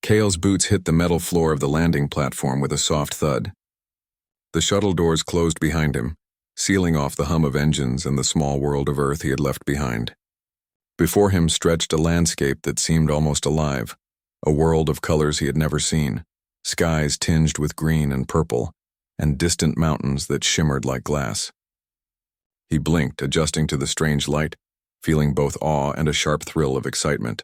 Kale's boots hit the metal floor of the landing platform with a soft thud. The shuttle doors closed behind him, sealing off the hum of engines and the small world of Earth he had left behind. Before him stretched a landscape that seemed almost alive, a world of colors he had never seen, skies tinged with green and purple, and distant mountains that shimmered like glass. He blinked, adjusting to the strange light, feeling both awe and a sharp thrill of excitement.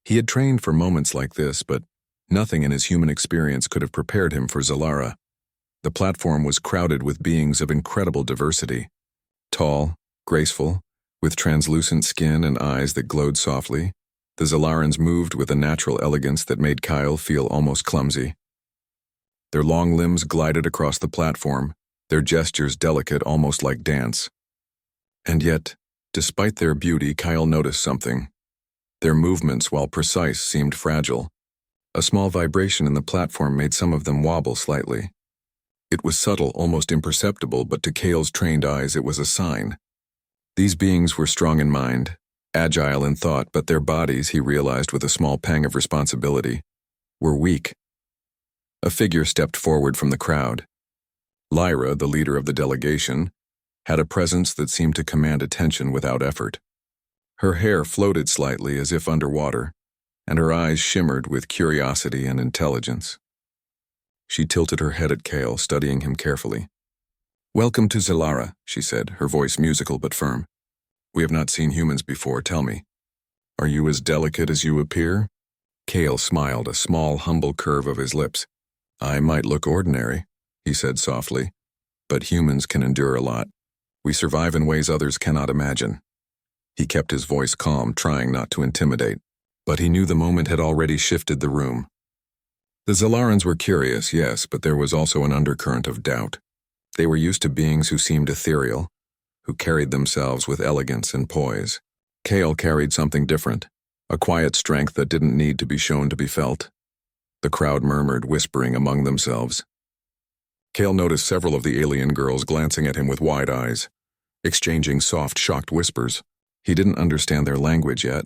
He had trained for moments like this, but nothing in his human experience could have prepared him for Zalara. The platform was crowded with beings of incredible diversity. Tall, graceful, with translucent skin and eyes that glowed softly, the Zalarans moved with a natural elegance that made Kyle feel almost clumsy. Their long limbs glided across the platform, their gestures delicate, almost like dance. And yet, despite their beauty, Kyle noticed something. Their movements, while precise, seemed fragile. A small vibration in the platform made some of them wobble slightly. It was subtle, almost imperceptible, but to Kale's trained eyes it was a sign. These beings were strong in mind, agile in thought, but their bodies, he realized with a small pang of responsibility, were weak. A figure stepped forward from the crowd. Lyra, the leader of the delegation, had a presence that seemed to command attention without effort. Her hair floated slightly as if underwater, and her eyes shimmered with curiosity and intelligence. She tilted her head at Kale, studying him carefully. "Welcome to Zalara," she said, her voice musical but firm. "We have not seen humans before, tell me. Are you as delicate as you appear?" Kale smiled, a small, humble curve of his lips. "I might look ordinary," he said softly, "but humans can endure a lot. We survive in ways others cannot imagine." He kept his voice calm, trying not to intimidate, but he knew the moment had already shifted the room. The Zalarans were curious, yes, but there was also an undercurrent of doubt. They were used to beings who seemed ethereal, who carried themselves with elegance and poise. Kale carried something different, a quiet strength that didn't need to be shown to be felt. The crowd murmured, whispering among themselves. Kale noticed several of the alien girls glancing at him with wide eyes, exchanging soft, shocked whispers. He didn't understand their language yet,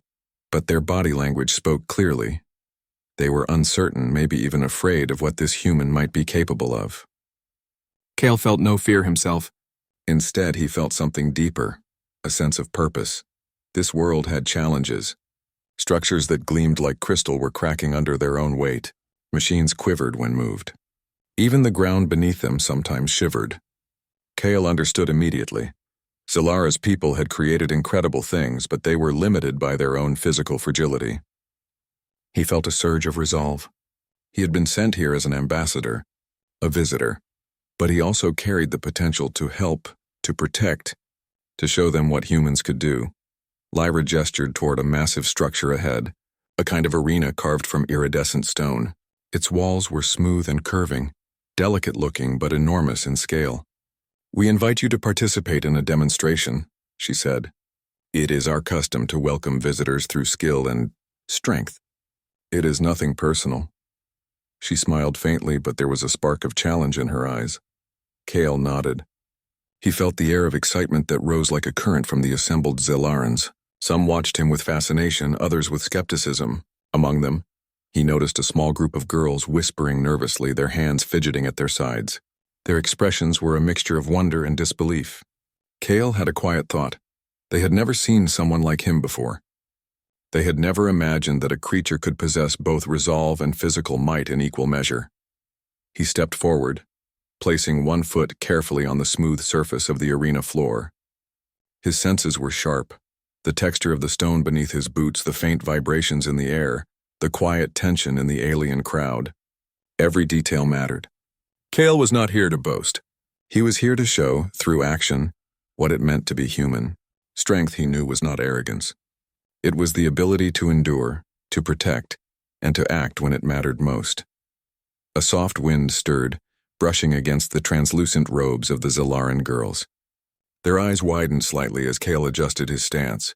but their body language spoke clearly. They were uncertain, maybe even afraid of what this human might be capable of. Kale felt no fear himself. Instead, he felt something deeper, a sense of purpose. This world had challenges. Structures that gleamed like crystal were cracking under their own weight. Machines quivered when moved. Even the ground beneath them sometimes shivered. Kale understood immediately. Zalara's people had created incredible things, but they were limited by their own physical fragility. He felt a surge of resolve. He had been sent here as an ambassador, a visitor, but he also carried the potential to help, to protect, to show them what humans could do. Lyra gestured toward a massive structure ahead, a kind of arena carved from iridescent stone. Its walls were smooth and curving, delicate-looking but enormous in scale. "We invite you to participate in a demonstration," she said. "It is our custom to welcome visitors through skill and strength. It is nothing personal." She smiled faintly, but there was a spark of challenge in her eyes. Kale nodded. He felt the air of excitement that rose like a current from the assembled Zalarans. Some watched him with fascination, others with skepticism. Among them, he noticed a small group of girls whispering nervously, their hands fidgeting at their sides. Their expressions were a mixture of wonder and disbelief. Kale had a quiet thought. They had never seen someone like him before. They had never imagined that a creature could possess both resolve and physical might in equal measure. He stepped forward, placing one foot carefully on the smooth surface of the arena floor. His senses were sharp. The texture of the stone beneath his boots, the faint vibrations in the air, the quiet tension in the alien crowd. Every detail mattered. Kale was not here to boast. He was here to show, through action, what it meant to be human. Strength, he knew, was not arrogance. It was the ability to endure, to protect, and to act when it mattered most. A soft wind stirred, brushing against the translucent robes of the Zalaran girls. Their eyes widened slightly as Kale adjusted his stance.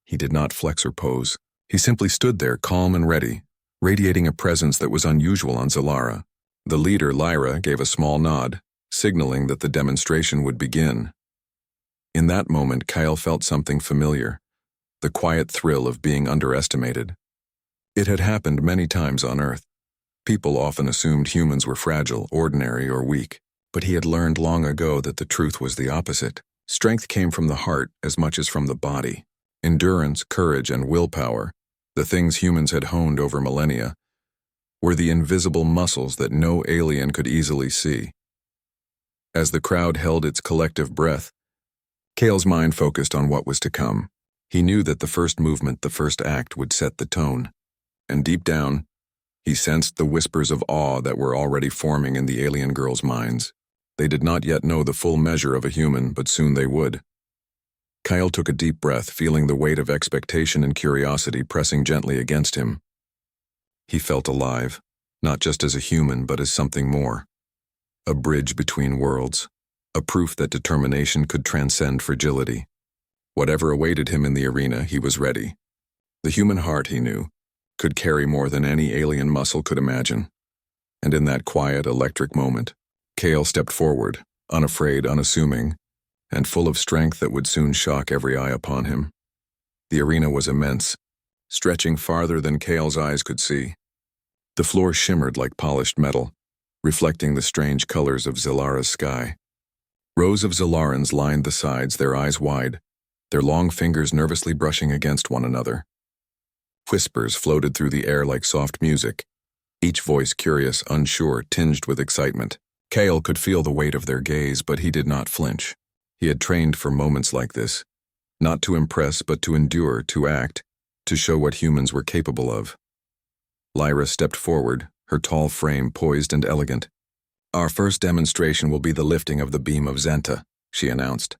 He did not flex or pose. He simply stood there, calm and ready, radiating a presence that was unusual on Zalara. The leader, Lyra, gave a small nod, signaling that the demonstration would begin. In that moment, Kyle felt something familiar, the quiet thrill of being underestimated. It had happened many times on Earth. People often assumed humans were fragile, ordinary, or weak, but he had learned long ago that the truth was the opposite. Strength came from the heart as much as from the body. Endurance, courage, and willpower, the things humans had honed over millennia, were the invisible muscles that no alien could easily see. As the crowd held its collective breath, Cale's mind focused on what was to come. He knew that the first movement, the first act, would set the tone. And deep down, he sensed the whispers of awe that were already forming in the alien girls' minds. They did not yet know the full measure of a human, but soon they would. Kyle took a deep breath, feeling the weight of expectation and curiosity pressing gently against him. He felt alive, not just as a human, but as something more. A bridge between worlds, a proof that determination could transcend fragility. Whatever awaited him in the arena, he was ready. The human heart, he knew, could carry more than any alien muscle could imagine. And in that quiet, electric moment, Cale stepped forward, unafraid, unassuming, and full of strength that would soon shock every eye upon him. The arena was immense, stretching farther than Cale's eyes could see. The floor shimmered like polished metal, reflecting the strange colors of Zilara's sky. Rows of Zilarans lined the sides, their eyes wide, their long fingers nervously brushing against one another. Whispers floated through the air like soft music, each voice curious, unsure, tinged with excitement. Cale could feel the weight of their gaze, but he did not flinch. He had trained for moments like this, not to impress but to endure, to act, to show what humans were capable of. Lyra stepped forward, her tall frame poised and elegant. "Our first demonstration will be the lifting of the beam of Zenta," she announced.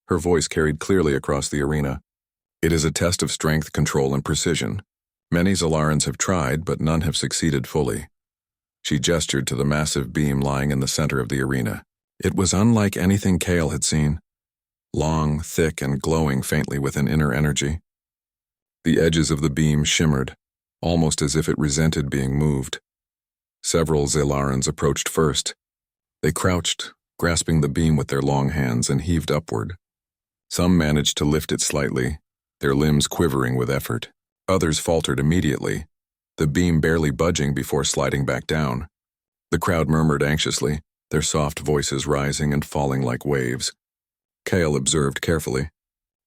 Her voice carried clearly across the arena. "It is a test of strength, control, and precision. Many Zilarans have tried, but none have succeeded fully." She gestured to the massive beam lying in the center of the arena. It was unlike anything Cale had seen. Long, thick, and glowing faintly with an inner energy. The edges of the beam shimmered, almost as if it resented being moved. Several Zilarans approached first. They crouched, grasping the beam with their long hands, and heaved upward. Some managed to lift it slightly, their limbs quivering with effort. Others faltered immediately, the beam barely budging before sliding back down. The crowd murmured anxiously, their soft voices rising and falling like waves. Cale observed carefully.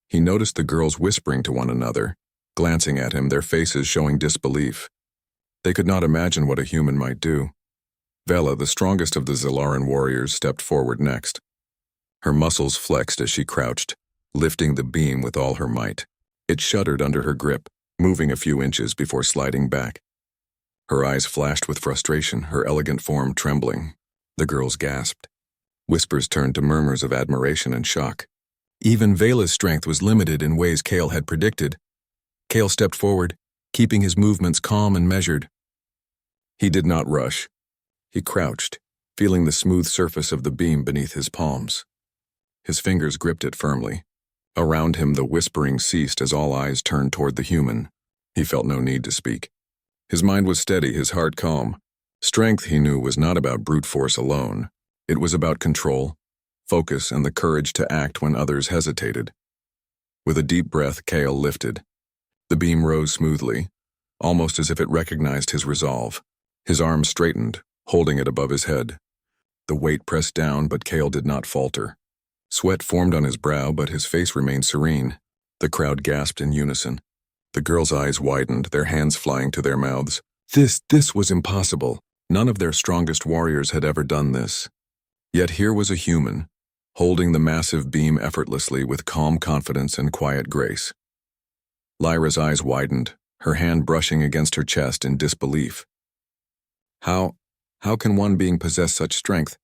He noticed the girls whispering to one another, glancing at him, their faces showing disbelief. They could not imagine what a human might do. Vela, the strongest of the Zilaran warriors, stepped forward next. Her muscles flexed as she crouched, lifting the beam with all her might. It shuddered under her grip, moving a few inches before sliding back. Her eyes flashed with frustration, her elegant form trembling. The girls gasped. Whispers turned to murmurs of admiration and shock. Even Vela's strength was limited in ways Cale had predicted. Cale stepped forward, keeping his movements calm and measured. He did not rush. He crouched, feeling the smooth surface of the beam beneath his palms. His fingers gripped it firmly. Around him the whispering ceased as all eyes turned toward the human. He felt no need to speak. His mind was steady, his heart calm. Strength, he knew, was not about brute force alone. It was about control, focus, and the courage to act when others hesitated. With a deep breath, Cale lifted. The beam rose smoothly, almost as if it recognized his resolve. His arms straightened, holding it above his head. The weight pressed down, but Cale did not falter. Sweat formed on his brow, but his face remained serene. The crowd gasped in unison. The girls' eyes widened, their hands flying to their mouths. This was impossible. None of their strongest warriors had ever done this. Yet here was a human, holding the massive beam effortlessly with calm confidence and quiet grace. Lyra's eyes widened, her hand brushing against her chest in disbelief. How can one being possess such strength?"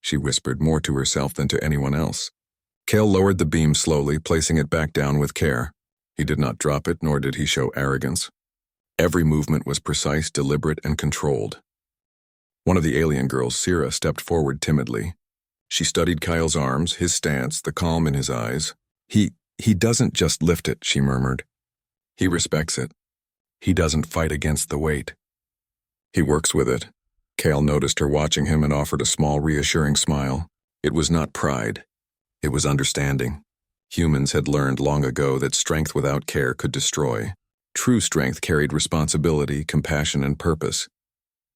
she whispered, more to herself than to anyone else. Cale lowered the beam slowly, placing it back down with care. He did not drop it, nor did he show arrogance. Every movement was precise, deliberate, and controlled. One of the alien girls, Sira, stepped forward timidly. She studied Kyle's arms, his stance, the calm in his eyes. He doesn't just lift it," she murmured. "He respects it. He doesn't fight against the weight. He works with it." Cale noticed her watching him and offered a small, reassuring smile. It was not pride. It was understanding. Humans had learned long ago that strength without care could destroy. True strength carried responsibility, compassion, and purpose.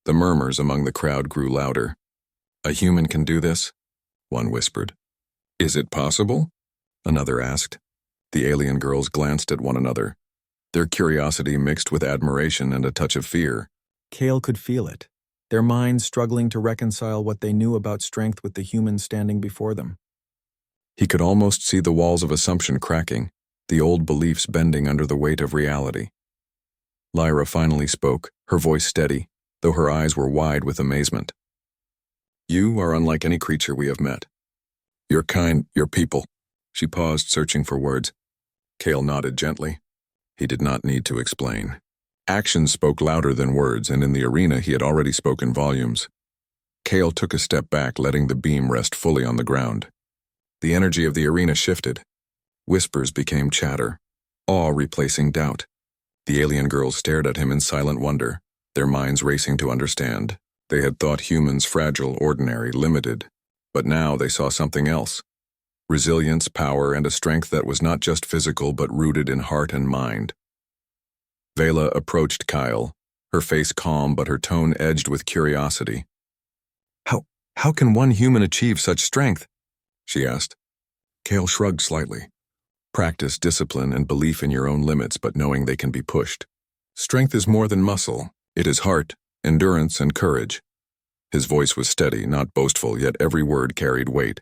The murmurs among the crowd grew louder. "A human can do this?" one whispered. "Is it possible?" another asked. The alien girls glanced at one another, their curiosity mixed with admiration and a touch of fear. Kale could feel it, their minds struggling to reconcile what they knew about strength with the human standing before them. He could almost see the walls of assumption cracking, the old beliefs bending under the weight of reality. Lyra finally spoke, her voice steady, though her eyes were wide with amazement. "You are unlike any creature we have met. Your kind, your people." She paused, searching for words. Kale nodded gently. He did not need to explain. Actions spoke louder than words, and in the arena he had already spoken volumes. Kale took a step back, letting the beam rest fully on the ground. The energy of the arena shifted. Whispers became chatter, awe replacing doubt. The alien girls stared at him in silent wonder, their minds racing to understand. They had thought humans fragile, ordinary, limited, but now they saw something else. Resilience, power, and a strength that was not just physical but rooted in heart and mind. Vela approached Kyle, her face calm but her tone edged with curiosity. How can one human achieve such strength?" she asked. Kale shrugged slightly. "Practice, discipline, and belief in your own limits, but knowing they can be pushed. Strength is more than muscle. It is heart, endurance, and courage." His voice was steady, not boastful, yet every word carried weight.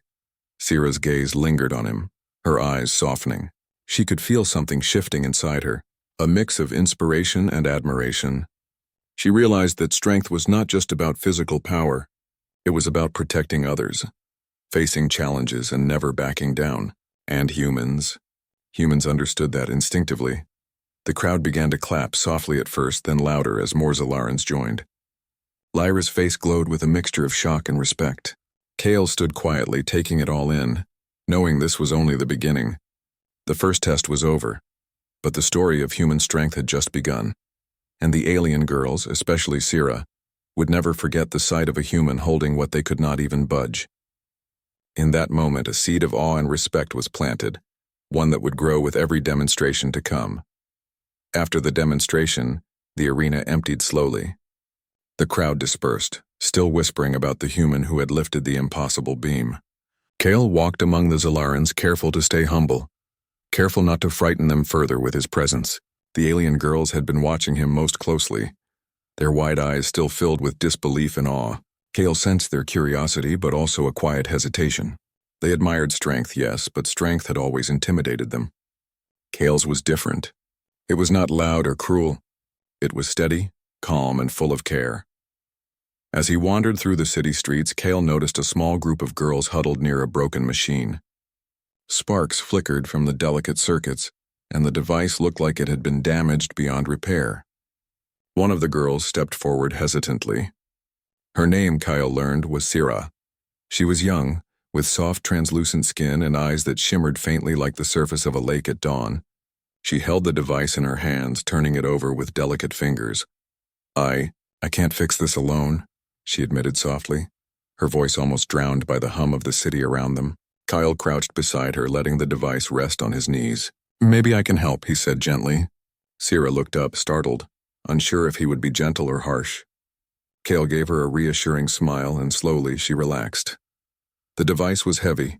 Sierra's gaze lingered on him, her eyes softening. She could feel something shifting inside her, a mix of inspiration and admiration. She realized that strength was not just about physical power. It was about protecting others, facing challenges and never backing down. And humans. Humans understood that instinctively. The crowd began to clap, softly at first, then louder as more Zalarans joined. Lyra's face glowed with a mixture of shock and respect. Kale stood quietly, taking it all in, knowing this was only the beginning. The first test was over, but the story of human strength had just begun. And the alien girls, especially Sierra, would never forget the sight of a human holding what they could not even budge. In that moment, a seed of awe and respect was planted, one that would grow with every demonstration to come. After the demonstration, the arena emptied slowly. The crowd dispersed, still whispering about the human who had lifted the impossible beam. Kale walked among the Zalarans, careful to stay humble, careful not to frighten them further with his presence. The alien girls had been watching him most closely, their wide eyes still filled with disbelief and awe. Kale sensed their curiosity, but also a quiet hesitation. They admired strength, yes, but strength had always intimidated them. Kale's was different. It was not loud or cruel. It was steady, calm, and full of care. As he wandered through the city streets, Kale noticed a small group of girls huddled near a broken machine. Sparks flickered from the delicate circuits, and the device looked like it had been damaged beyond repair. One of the girls stepped forward hesitantly. Her name, Kyle learned, was Sierra. She was young, with soft, translucent skin and eyes that shimmered faintly like the surface of a lake at dawn. She held the device in her hands, turning it over with delicate fingers. I can't fix this alone," she admitted softly, her voice almost drowned by the hum of the city around them. Kyle crouched beside her, letting the device rest on his knees. "Maybe I can help," he said gently. Sierra looked up, startled, unsure if he would be gentle or harsh. Kale gave her a reassuring smile, and slowly she relaxed. The device was heavy,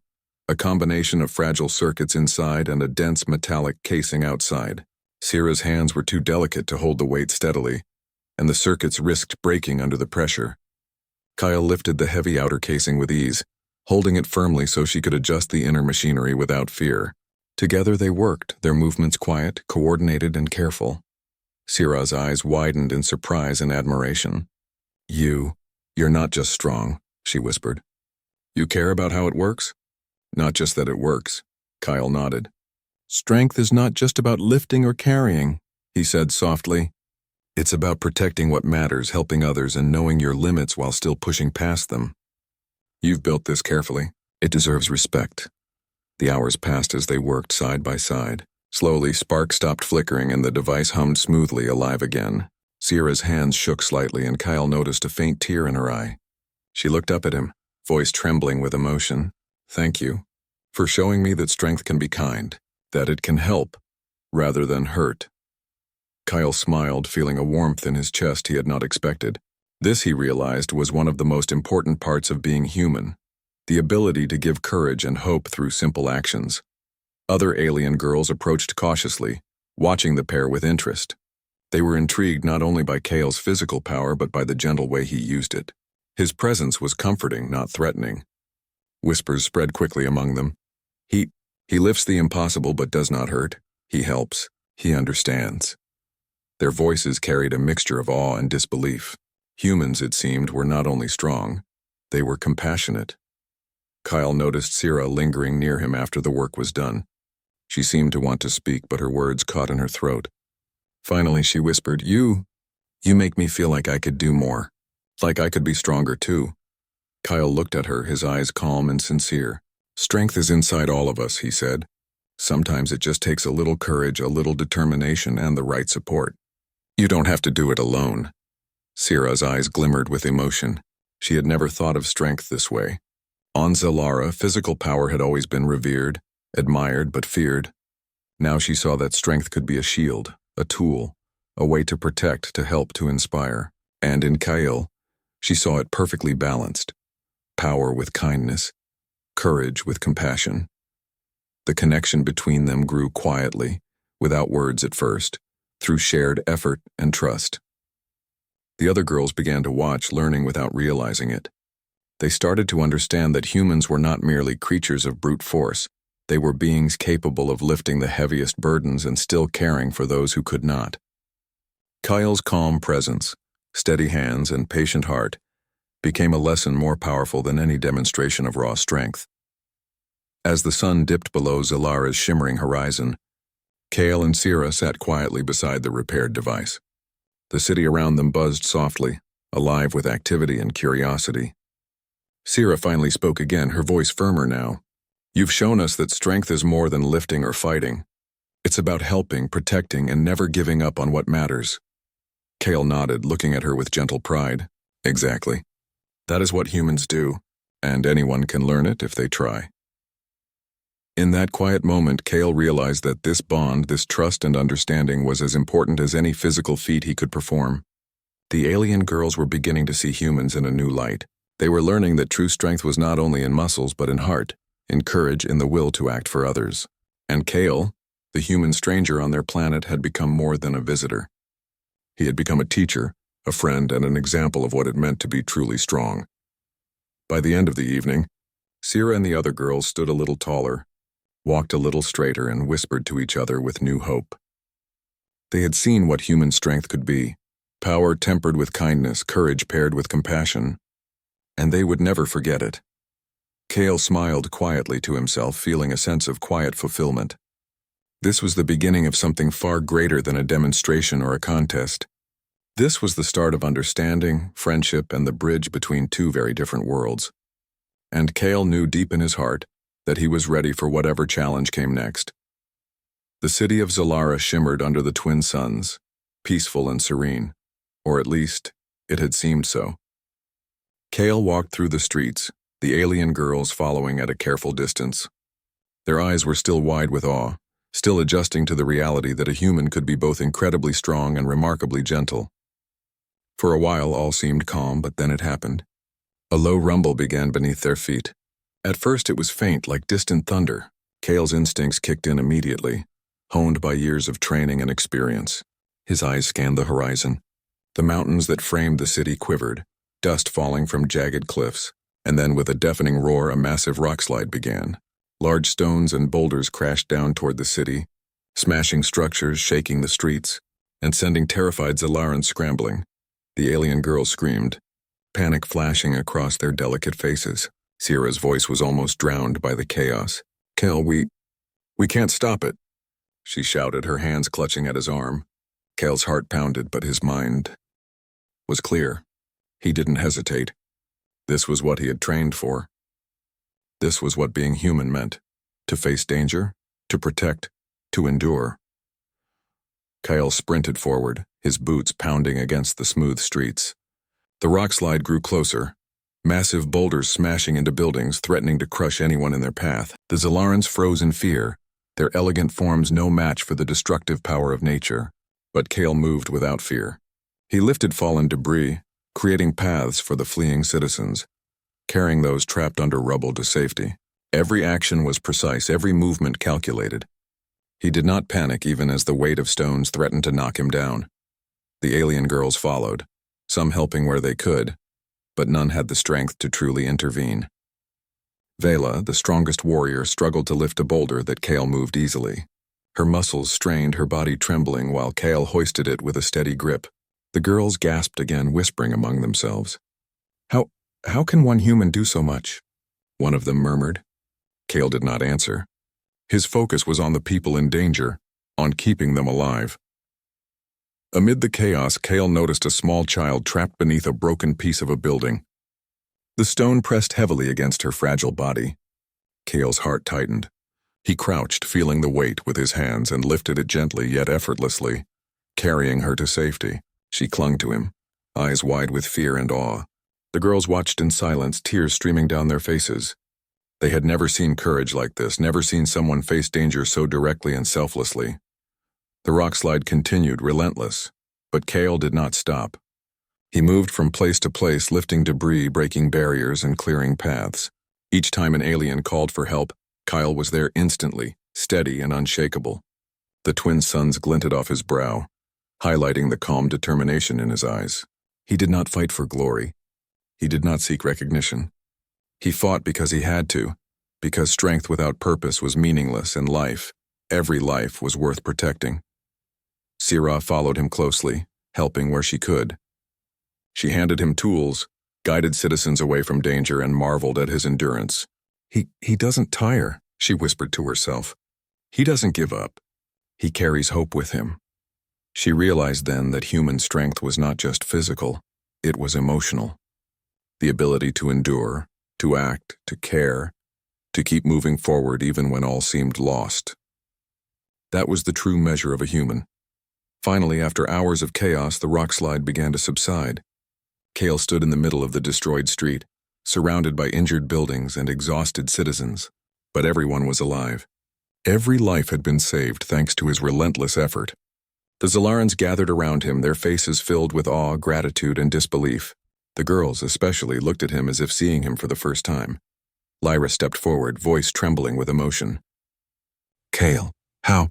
a combination of fragile circuits inside and a dense metallic casing outside. Sierra's hands were too delicate to hold the weight steadily, and the circuits risked breaking under the pressure. Kyle lifted the heavy outer casing with ease, holding it firmly so she could adjust the inner machinery without fear. Together they worked, their movements quiet, coordinated, and careful. Sierra's eyes widened in surprise and admiration. You're not just strong," she whispered. "You care about how it works?" "Not just that it works," Kyle nodded. "Strength is not just about lifting or carrying," he said softly. "It's about protecting what matters, helping others, and knowing your limits while still pushing past them. You've built this carefully. It deserves respect." The hours passed as they worked side by side. Slowly, sparks stopped flickering and the device hummed smoothly, alive again. Sierra's hands shook slightly and Kyle noticed a faint tear in her eye. She looked up at him, voice trembling with emotion. "Thank you for showing me that strength can be kind, that it can help rather than hurt." Kyle smiled, feeling a warmth in his chest he had not expected. This, he realized, was one of the most important parts of being human, the ability to give courage and hope through simple actions. Other alien girls approached cautiously, watching the pair with interest. They were intrigued not only by Kale's physical power but by the gentle way he used it. His presence was comforting, not threatening. Whispers spread quickly among them. He lifts the impossible but does not hurt. He helps. He understands. Their voices carried a mixture of awe and disbelief. Humans, it seemed, were not only strong, they were compassionate. Kyle noticed Sierra lingering near him after the work was done. She seemed to want to speak, but her words caught in her throat. Finally, she whispered, You make me feel like I could do more. Like I could be stronger too. Kyle looked at her, his eyes calm and sincere. Strength is inside all of us, he said. Sometimes it just takes a little courage, a little determination, and the right support. You don't have to do it alone. Sierra's eyes glimmered with emotion. She had never thought of strength this way. On Zalara, physical power had always been revered, admired, but feared. Now she saw that strength could be a shield, a tool, a way to protect, to help, to inspire. And in Kyle, she saw it perfectly balanced. Power with kindness, courage with compassion. The connection between them grew quietly, without words at first, through shared effort and trust. The other girls began to watch, learning without realizing it. They started to understand that humans were not merely creatures of brute force. They were beings capable of lifting the heaviest burdens and still caring for those who could not. Kyle's calm presence, steady hands, and patient heart became a lesson more powerful than any demonstration of raw strength. As the sun dipped below Zalara's shimmering horizon, Kale and Sierra sat quietly beside the repaired device. The city around them buzzed softly, alive with activity and curiosity. Sierra finally spoke again, her voice firmer now. You've shown us that strength is more than lifting or fighting. It's about helping, protecting, and never giving up on what matters. Kale nodded, looking at her with gentle pride. Exactly. That is what humans do, and anyone can learn it if they try. In that quiet moment, Kale realized that this bond, this trust and understanding was as important as any physical feat he could perform. The alien girls were beginning to see humans in a new light. They were learning that true strength was not only in muscles but in heart, in courage, in the will to act for others. And Kale, the human stranger on their planet, had become more than a visitor. He had become a teacher, a friend, and an example of what it meant to be truly strong. By the end of the evening, Sierra and the other girls stood a little taller, walked a little straighter, and whispered to each other with new hope. They had seen what human strength could be, power tempered with kindness, courage paired with compassion, and they would never forget it. Kale smiled quietly to himself, feeling a sense of quiet fulfillment. This was the beginning of something far greater than a demonstration or a contest. This was the start of understanding, friendship, and the bridge between two very different worlds. And Kale knew deep in his heart that he was ready for whatever challenge came next. The city of Zalara shimmered under the twin suns, peaceful and serene, or at least, it had seemed so. Kale walked through the streets, the alien girls following at a careful distance. Their eyes were still wide with awe, still adjusting to the reality that a human could be both incredibly strong and remarkably gentle. For a while, all seemed calm, but then it happened. A low rumble began beneath their feet. At first, it was faint, like distant thunder. Kale's instincts kicked in immediately, honed by years of training and experience. His eyes scanned the horizon. The mountains that framed the city quivered, dust falling from jagged cliffs, and then with a deafening roar, a massive rockslide began. Large stones and boulders crashed down toward the city, smashing structures, shaking the streets, and sending terrified Zalarans scrambling. The alien girls screamed, panic flashing across their delicate faces. Sierra's voice was almost drowned by the chaos. Kale, we can't stop it, she shouted, her hands clutching at his arm. Kale's heart pounded, but his mind was clear. He didn't hesitate. This was what he had trained for. This was what being human meant: to face danger, to protect, to endure. Kyle sprinted forward, his boots pounding against the smooth streets. The rockslide grew closer, massive boulders smashing into buildings, threatening to crush anyone in their path. The Zalarans froze in fear, their elegant forms no match for the destructive power of nature. But Kale moved without fear. He lifted fallen debris, creating paths for the fleeing citizens, carrying those trapped under rubble to safety. Every action was precise, every movement calculated. He did not panic even as the weight of stones threatened to knock him down. The alien girls followed, some helping where they could, but none had the strength to truly intervene. Vela, the strongest warrior, struggled to lift a boulder that Kale moved easily. Her muscles strained, her body trembling, while Kale hoisted it with a steady grip. The girls gasped again, whispering among themselves. How can one human do so much? One of them murmured. Kale did not answer. His focus was on the people in danger, on keeping them alive. Amid the chaos, Kale noticed a small child trapped beneath a broken piece of a building. The stone pressed heavily against her fragile body. Kale's heart tightened. He crouched, feeling the weight with his hands, and lifted it gently yet effortlessly, carrying her to safety. She clung to him, eyes wide with fear and awe. The girls watched in silence, tears streaming down their faces. They had never seen courage like this, never seen someone face danger so directly and selflessly. The rock slide continued, relentless, but Kale did not stop. He moved from place to place, lifting debris, breaking barriers, and clearing paths. Each time an alien called for help, Kyle was there instantly, steady and unshakable. The twin suns glinted off his brow, highlighting the calm determination in his eyes. He did not fight for glory. He did not seek recognition. He fought because he had to, because strength without purpose was meaningless, and life, every life, was worth protecting. Sira followed him closely, helping where she could. She handed him tools, guided citizens away from danger, and marveled at his endurance. He doesn't tire, she whispered to herself. He doesn't give up. He carries hope with him. She realized then that human strength was not just physical, it was emotional. The ability to endure, to act, to care, to keep moving forward even when all seemed lost. That was the true measure of a human. Finally, after hours of chaos, the rock slide began to subside. Kale stood in the middle of the destroyed street, surrounded by injured buildings and exhausted citizens, but everyone was alive. Every life had been saved thanks to his relentless effort. The Zalarans gathered around him, their faces filled with awe, gratitude, and disbelief. The girls, especially, looked at him as if seeing him for the first time. Lyra stepped forward, voice trembling with emotion. Kale, how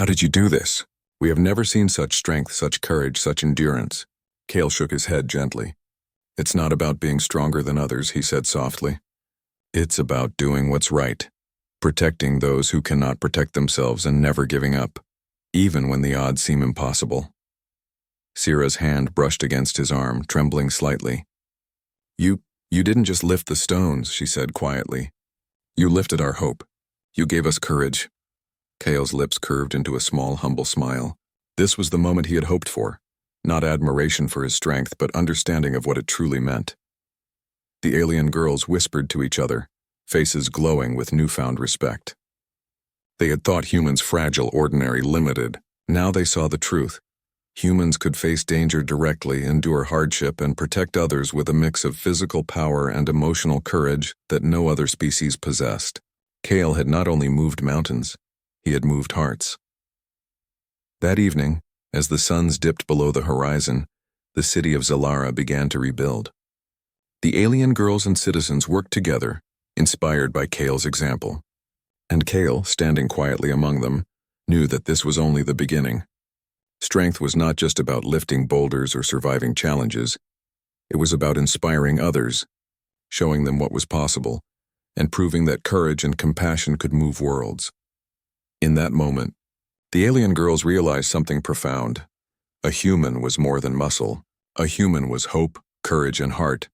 did you do this? We have never seen such strength, such courage, such endurance. Kale shook his head gently. It's not about being stronger than others, he said softly. It's about doing what's right, protecting those who cannot protect themselves, and never giving up, even when the odds seem impossible. Sira's hand brushed against his arm, trembling slightly. You didn't just lift the stones, she said quietly. You lifted our hope. You gave us courage. Kale's lips curved into a small, humble smile. This was the moment he had hoped for. Not admiration for his strength, but understanding of what it truly meant. The alien girls whispered to each other, faces glowing with newfound respect. They had thought humans fragile, ordinary, limited. Now they saw the truth. Humans could face danger directly, endure hardship, and protect others with a mix of physical power and emotional courage that no other species possessed. Kale had not only moved mountains, he had moved hearts. That evening, as the suns dipped below the horizon, the city of Zalara began to rebuild. The alien girls and citizens worked together, inspired by Kale's example. And Kale, standing quietly among them, knew that this was only the beginning. Strength was not just about lifting boulders or surviving challenges. It was about inspiring others, showing them what was possible, and proving that courage and compassion could move worlds. In that moment, the alien girls realized something profound. A human was more than muscle. A human was hope, courage, and heart.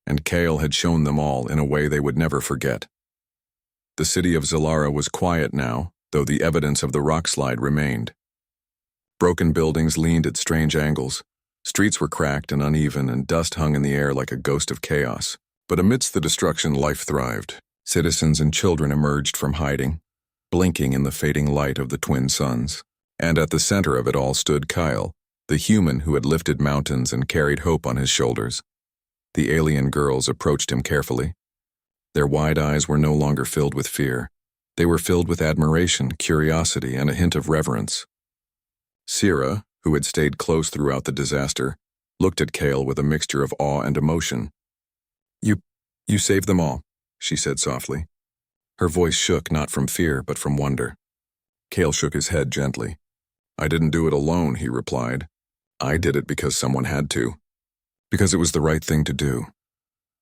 And Kale had shown them all in a way they would never forget. The city of Zalara was quiet now, though the evidence of the rock slide remained. Broken buildings leaned at strange angles. Streets were cracked and uneven, and dust hung in the air like a ghost of chaos. But amidst the destruction, life thrived. Citizens and children emerged from hiding, blinking in the fading light of the twin suns. And at the center of it all stood Kyle, the human who had lifted mountains and carried hope on his shoulders. The alien girls approached him carefully. Their wide eyes were no longer filled with fear. They were filled with admiration, curiosity, and a hint of reverence. Sira, who had stayed close throughout the disaster, looked at Kale with a mixture of awe and emotion. You saved them all, she said softly. Her voice shook not from fear but from wonder. Kale shook his head gently. I didn't do it alone, he replied. I did it because someone had to. Because it was the right thing to do.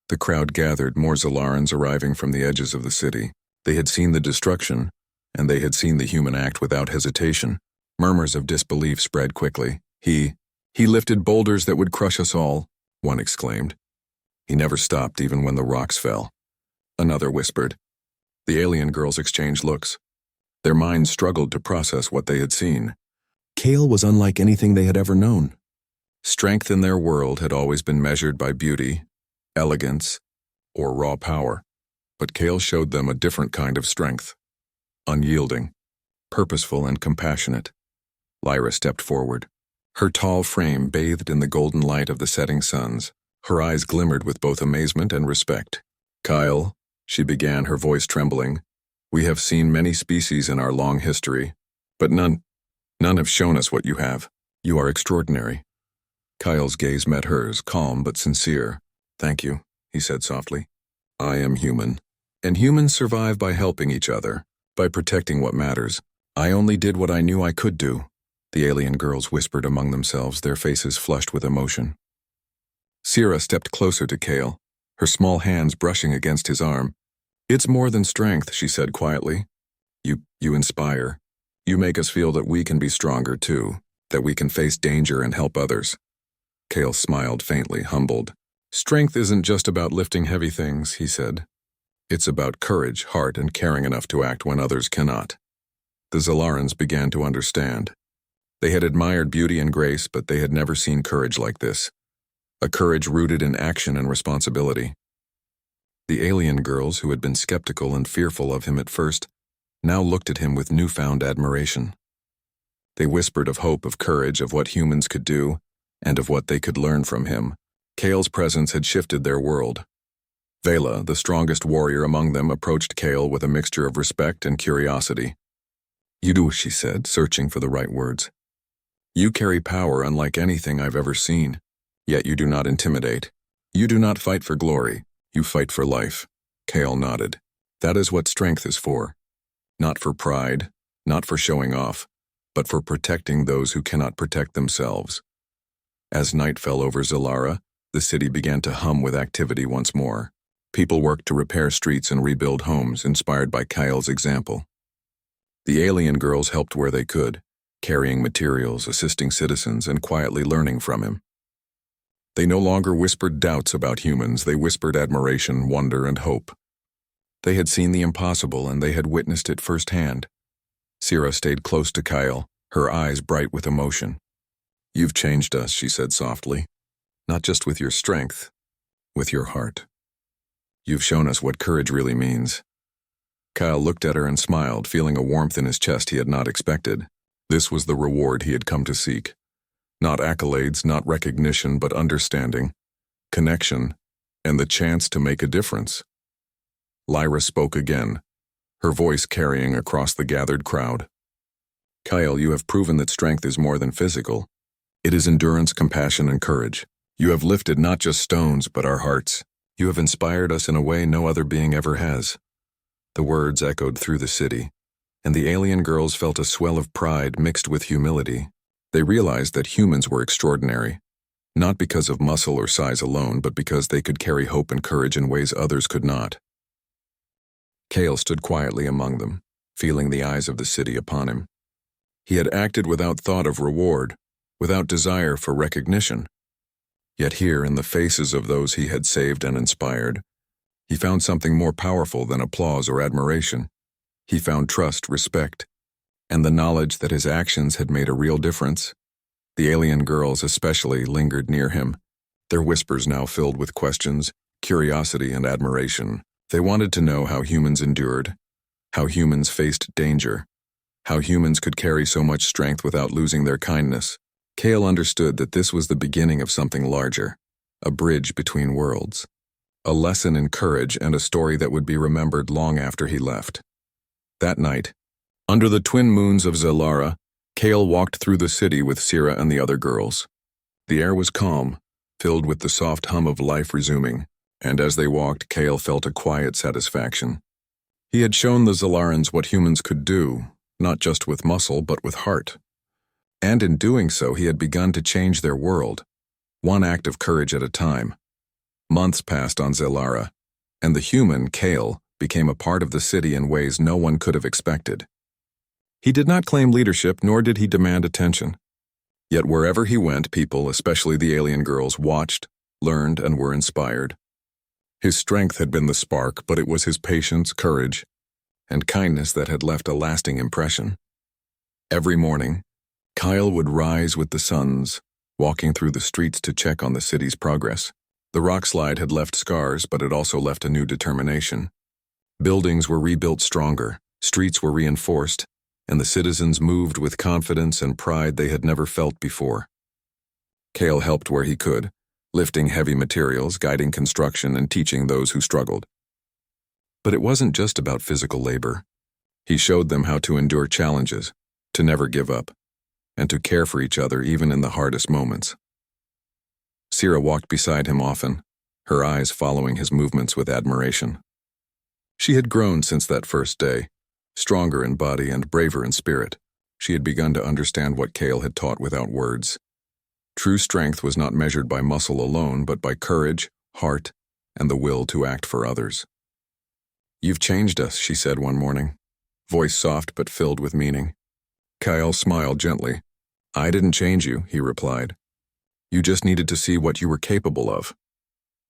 The crowd gathered, more Zalarans arriving from the edges of the city. They had seen the destruction, and they had seen the human act without hesitation. Murmurs of disbelief spread quickly. He lifted boulders that would crush us all, one exclaimed. He never stopped even when the rocks fell. Another whispered. The alien girls exchanged looks. Their minds struggled to process what they had seen. Kale was unlike anything they had ever known. Strength in their world had always been measured by beauty, elegance, or raw power, but Kale showed them a different kind of strength. Unyielding, purposeful and compassionate. Lyra stepped forward. Her tall frame bathed in the golden light of the setting suns. Her eyes glimmered with both amazement and respect. Kyle, she began, her voice trembling, we have seen many species in our long history, but none have shown us what you have. You are extraordinary. Kyle's gaze met hers, calm but sincere. Thank you, he said softly. I am human, and humans survive by helping each other, by protecting what matters. I only did what I knew I could do. The alien girls whispered among themselves, their faces flushed with emotion. Sierra stepped closer to Kale, her small hands brushing against his arm. It's more than strength, she said quietly. You inspire. You make us feel that we can be stronger too, that we can face danger and help others. Kale smiled faintly, humbled. Strength isn't just about lifting heavy things, he said. It's about courage, heart, and caring enough to act when others cannot. The Zalarans began to understand. They had admired beauty and grace, but they had never seen courage like this. A courage rooted in action and responsibility. The alien girls, who had been skeptical and fearful of him at first, now looked at him with newfound admiration. They whispered of hope, of courage, of what humans could do, and of what they could learn from him. Kale's presence had shifted their world. Vela, the strongest warrior among them, approached Kale with a mixture of respect and curiosity. You do, she said, searching for the right words. You carry power unlike anything I've ever seen. Yet you do not intimidate. You do not fight for glory. You fight for life. Kale nodded. That is what strength is for. Not for pride, not for showing off, but for protecting those who cannot protect themselves. As night fell over Zalara, the city began to hum with activity once more. People worked to repair streets and rebuild homes, inspired by Kyle's example. The alien girls helped where they could, carrying materials, assisting citizens, and quietly learning from him. They no longer whispered doubts about humans, they whispered admiration, wonder, and hope. They had seen the impossible, and they had witnessed it firsthand. Sierra stayed close to Kyle, her eyes bright with emotion. You've changed us, she said softly. Not just with your strength, with your heart. You've shown us what courage really means. Kyle looked at her and smiled, feeling a warmth in his chest he had not expected. This was the reward he had come to seek. Not accolades, not recognition, but understanding, connection, and the chance to make a difference. Lyra spoke again, her voice carrying across the gathered crowd. Kyle, you have proven that strength is more than physical. It is endurance, compassion, and courage. You have lifted not just stones, but our hearts. You have inspired us in a way no other being ever has. The words echoed through the city, and the alien girls felt a swell of pride mixed with humility. They realized that humans were extraordinary, not because of muscle or size alone, but because they could carry hope and courage in ways others could not. Kale stood quietly among them, feeling the eyes of the city upon him. He had acted without thought of reward, without desire for recognition. Yet here, in the faces of those he had saved and inspired, he found something more powerful than applause or admiration. He found trust, respect, and the knowledge that his actions had made a real difference. The alien girls especially lingered near him, their whispers now filled with questions, curiosity, and admiration. They wanted to know how humans endured, how humans faced danger, how humans could carry so much strength without losing their kindness. Kale understood that this was the beginning of something larger, a bridge between worlds, a lesson in courage and a story that would be remembered long after he left. That night, under the twin moons of Zalara, Kale walked through the city with Sira and the other girls. The air was calm, filled with the soft hum of life resuming, and as they walked, Kale felt a quiet satisfaction. He had shown the Zalarans what humans could do, not just with muscle but with heart. And in doing so, he had begun to change their world, one act of courage at a time. Months passed on Zalara, and the human, Kale, became a part of the city in ways no one could have expected. He did not claim leadership, nor did he demand attention. Yet wherever he went, people, especially the alien girls, watched, learned, and were inspired. His strength had been the spark, but it was his patience, courage, and kindness that had left a lasting impression. Every morning, Kyle would rise with the suns, walking through the streets to check on the city's progress. The rock slide had left scars, but it also left a new determination. Buildings were rebuilt stronger, streets were reinforced, and the citizens moved with confidence and pride they had never felt before. Kale helped where he could, lifting heavy materials, guiding construction, and teaching those who struggled. But it wasn't just about physical labor. He showed them how to endure challenges, to never give up, and to care for each other even in the hardest moments. Sira walked beside him often, her eyes following his movements with admiration. She had grown since that first day, stronger in body and braver in spirit. She had begun to understand what Kale had taught without words. True strength was not measured by muscle alone, but by courage, heart, and the will to act for others. "You've changed us," she said one morning, voice soft but filled with meaning. Kyle smiled gently. "I didn't change you," he replied. "You just needed to see what you were capable of."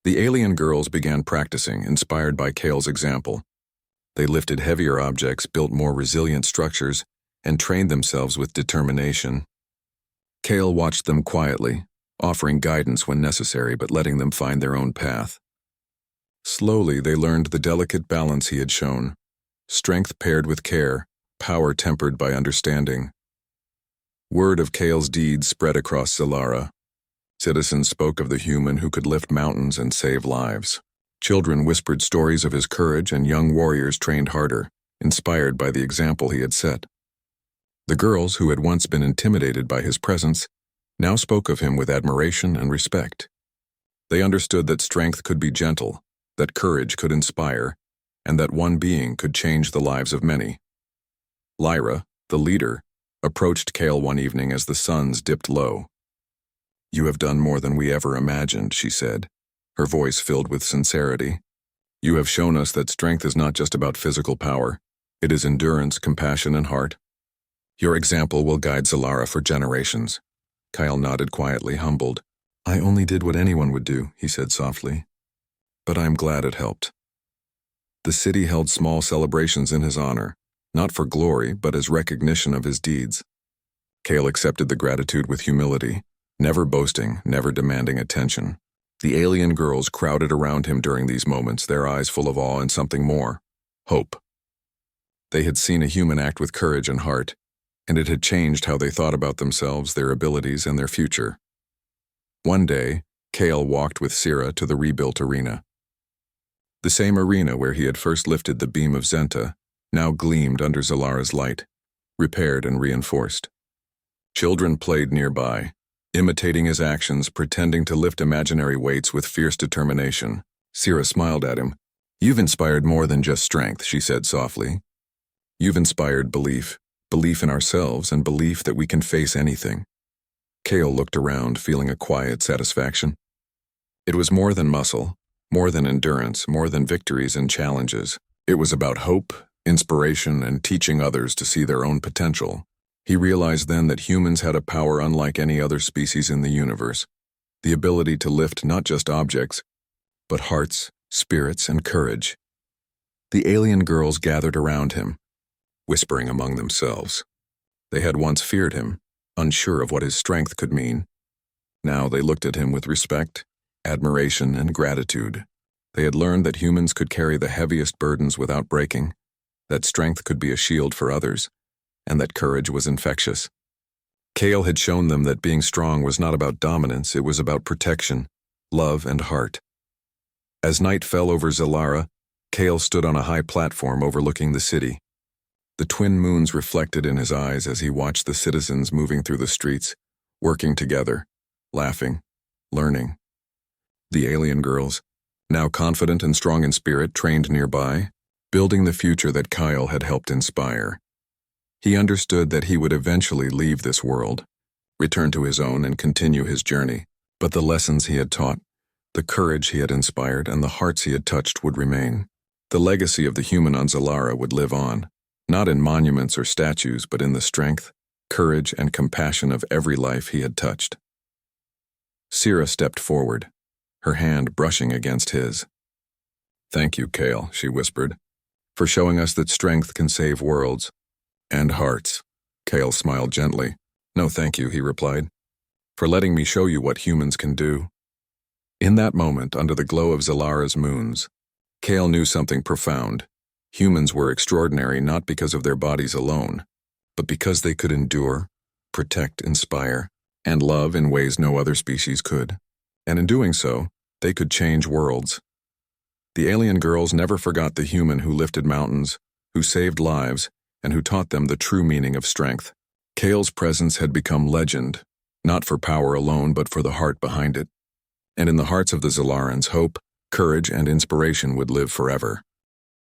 The alien girls began practicing, inspired by Kale's example. They lifted heavier objects, built more resilient structures, and trained themselves with determination. Kale watched them quietly, offering guidance when necessary but letting them find their own path. Slowly, they learned the delicate balance he had shown, strength paired with care, power tempered by understanding. Word of Kale's deeds spread across Zalara. Citizens spoke of the human who could lift mountains and save lives. Children whispered stories of his courage, and young warriors trained harder, inspired by the example he had set. The girls, who had once been intimidated by his presence, now spoke of him with admiration and respect. They understood that strength could be gentle, that courage could inspire, and that one being could change the lives of many. Lyra, the leader, approached Kale one evening as the suns dipped low. "You have done more than we ever imagined," she said, her voice filled with sincerity. "You have shown us that strength is not just about physical power. It is endurance, compassion, and heart. Your example will guide Zalara for generations." Kyle nodded quietly, humbled. "I only did what anyone would do," he said softly. "But I am glad it helped." The city held small celebrations in his honor, not for glory, but as recognition of his deeds. Kale accepted the gratitude with humility, never boasting, never demanding attention. The alien girls crowded around him during these moments, their eyes full of awe and something more: hope. They had seen a human act with courage and heart, and it had changed how they thought about themselves, their abilities, and their future. One day, Kale walked with Sira to the rebuilt arena. The same arena where he had first lifted the beam of Zenta now gleamed under Zalara's light, repaired and reinforced. Children played nearby, imitating his actions, pretending to lift imaginary weights with fierce determination. Sira smiled at him. "You've inspired more than just strength," she said softly. "You've inspired belief in ourselves and belief that we can face anything." Kale looked around, feeling a quiet satisfaction. It was more than muscle, more than endurance, more than victories and challenges. It was about hope, inspiration, and teaching others to see their own potential. He realized then that humans had a power unlike any other species in the universe, the ability to lift not just objects, but hearts, spirits, and courage. The alien girls gathered around him, whispering among themselves. They had once feared him, unsure of what his strength could mean. Now they looked at him with respect, admiration, and gratitude. They had learned that humans could carry the heaviest burdens without breaking, that strength could be a shield for others, and that courage was infectious. Kale had shown them that being strong was not about dominance, it was about protection, love, and heart. As night fell over Zalara, Kale stood on a high platform overlooking the city. The twin moons reflected in his eyes as he watched the citizens moving through the streets, working together, laughing, learning. The alien girls, now confident and strong in spirit, trained nearby, building the future that Kyle had helped inspire. He understood that he would eventually leave this world, return to his own and continue his journey, but the lessons he had taught, the courage he had inspired, and the hearts he had touched would remain. The legacy of the human on Zalara would live on, not in monuments or statues, but in the strength, courage, and compassion of every life he had touched. Sierra stepped forward, her hand brushing against his. "Thank you, Kale," she whispered, "for showing us that strength can save worlds and hearts." Kale smiled gently. "No, thank you," he replied, "for letting me show you what humans can do." In that moment, under the glow of Zalara's moons, Kale knew something profound. Humans were extraordinary not because of their bodies alone, but because they could endure, protect, inspire, and love in ways no other species could. And in doing so, they could change worlds. The alien girls never forgot the human who lifted mountains, who saved lives, and who taught them the true meaning of strength. Kale's presence had become legend, not for power alone but for the heart behind it. And in the hearts of the Zalarans, hope, courage, and inspiration would live forever.